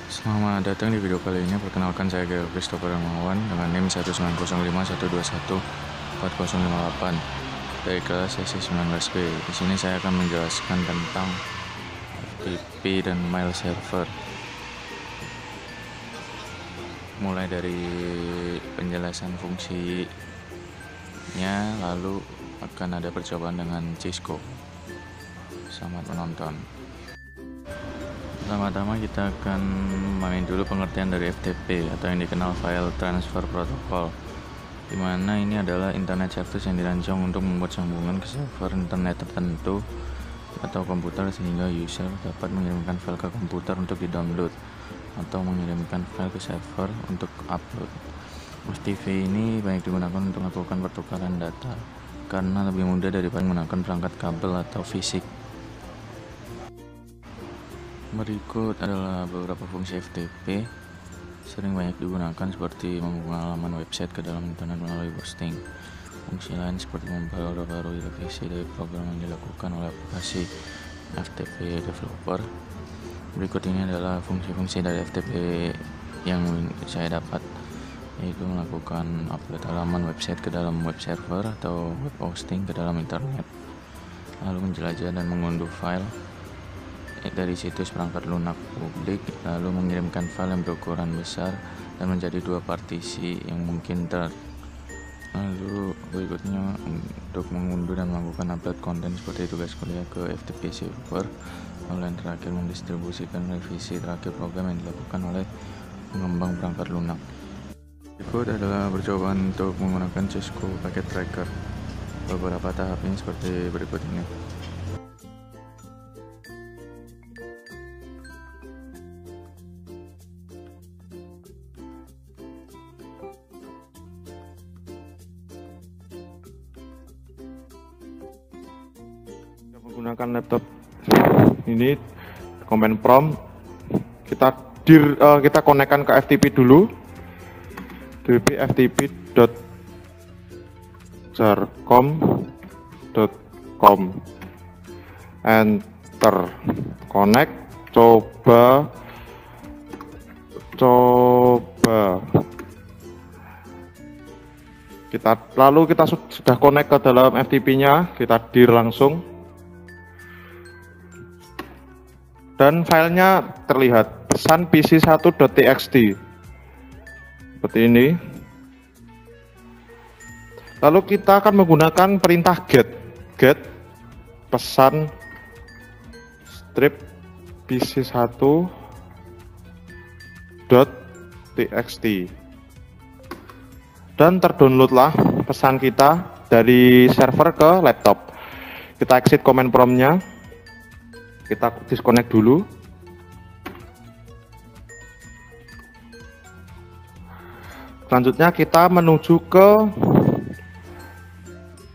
Selamat datang di video kali ini. Perkenalkan, saya Gael Christopher Darmawan dengan NIM 19051214058 dari kelas sesi 19B. Di sini saya akan menjelaskan tentang FTP dan mail server. Mulai dari penjelasan fungsinya, lalu akan ada percobaan dengan Cisco. Selamat menonton. Pertama-tama kita akan main dulu pengertian dari FTP atau yang dikenal File Transfer Protocol, dimana ini adalah internet service yang dirancang untuk membuat sambungan ke server internet tertentu atau komputer sehingga user dapat mengirimkan file ke komputer untuk di-download atau mengirimkan file ke server untuk upload. FTP ini banyak digunakan untuk melakukan pertukaran data karena lebih mudah daripada menggunakan perangkat kabel atau fisik. Berikut adalah beberapa fungsi FTP sering banyak digunakan, seperti membuka halaman website ke dalam internet melalui hosting. Fungsi lain seperti memperbarui revisi dari program yang dilakukan oleh aplikasi FTP developer. Berikut ini adalah fungsi-fungsi dari FTP yang saya dapat, yaitu melakukan upload halaman website ke dalam web server atau web hosting ke dalam internet, lalu menjelajah dan mengunduh file dari situs perangkat lunak publik, lalu mengirimkan file yang berukuran besar dan menjadi dua partisi yang mungkin lalu berikutnya untuk mengunduh dan melakukan upload konten seperti tugas kuliah ke FTP server, lalu yang terakhir mendistribusikan revisi terakhir program yang dilakukan oleh pengembang perangkat lunak. Berikut adalah percobaan untuk menggunakan Cisco Packet Tracker. Beberapa tahapnya seperti berikut ini. Menggunakan laptop ini, command prompt kita konekkan ke FTP dulu, ftp.jarcom.com, enter, connect, coba kita sudah connect ke dalam FTP-nya, kita dir langsung. Dan filenya terlihat pesan pc1.txt seperti ini. Lalu kita akan menggunakan perintah get pesan strip pc1.txt, dan terdownloadlah pesan kita dari server ke laptop. Kita exit command prompt-nya, kita disconnect dulu. Selanjutnya kita menuju ke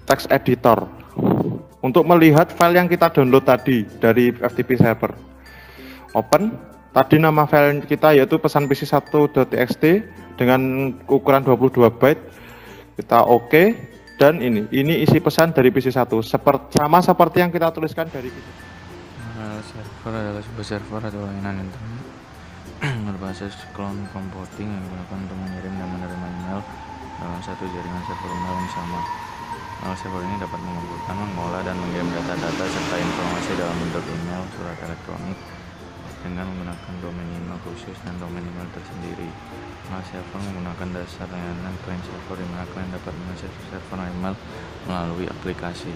text editor untuk melihat file yang kita download tadi dari FTP server. Open, tadi nama file kita yaitu pesan pc1.txt dengan ukuran 22 byte. Kita OK, dan ini isi pesan dari PC1 sama seperti yang kita tuliskan dari PC1. Server adalah sebuah server atau layanan internet berbasis cloud computing yang digunakan untuk mengirim dan menerima email dalam satu jaringan server email yang sama. Server ini dapat mengumpulkan, mengolah, dan mengirim data-data serta informasi dalam bentuk email, surat elektronik dengan menggunakan domain email khusus dan domain email tersendiri. Server menggunakan dasar layanan client server, di mana klien dapat mengakses server email melalui aplikasi.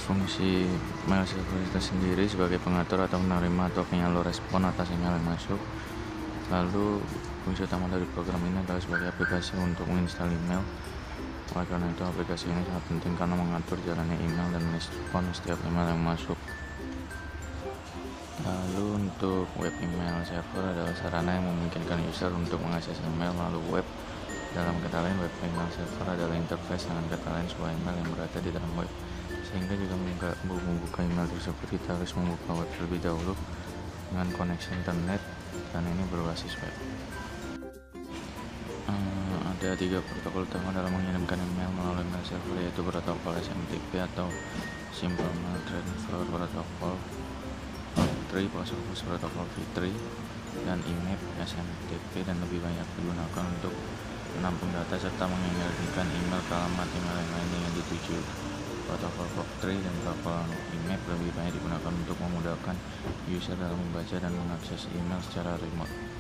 Fungsi mail server itu sendiri sebagai pengatur atau penerima atau penyalur respon atas email yang masuk. Lalu fungsi utama dari program ini adalah sebagai aplikasi untuk menginstal email. Oleh karena itu, aplikasi ini sangat penting karena mengatur jalannya email dan merespon setiap email yang masuk. Lalu untuk web email server adalah sarana yang memungkinkan user untuk mengakses email melalui web. Dalam kata lain, web email server adalah interface dengan kata lain sebuah email yang berada di dalam web. Sehingga jika membuka email tersebut, kita harus membuka web terlebih dahulu dengan koneksi internet, dan ini berbasis web. Ada 3 protokol utama dalam mengirimkan email melalui email server, yaitu protokol SMTP atau Simple Mail Transfer Protocol, POP3, Post Protocol V3, dan IMAP, SMTP, dan lebih banyak digunakan untuk menampung data serta mengenergikan email ke alamat email yang lainnya yang dituju. Protokol POP3 dan protokol IMAP lebih banyak digunakan untuk memudahkan user dalam membaca dan mengakses email secara remote.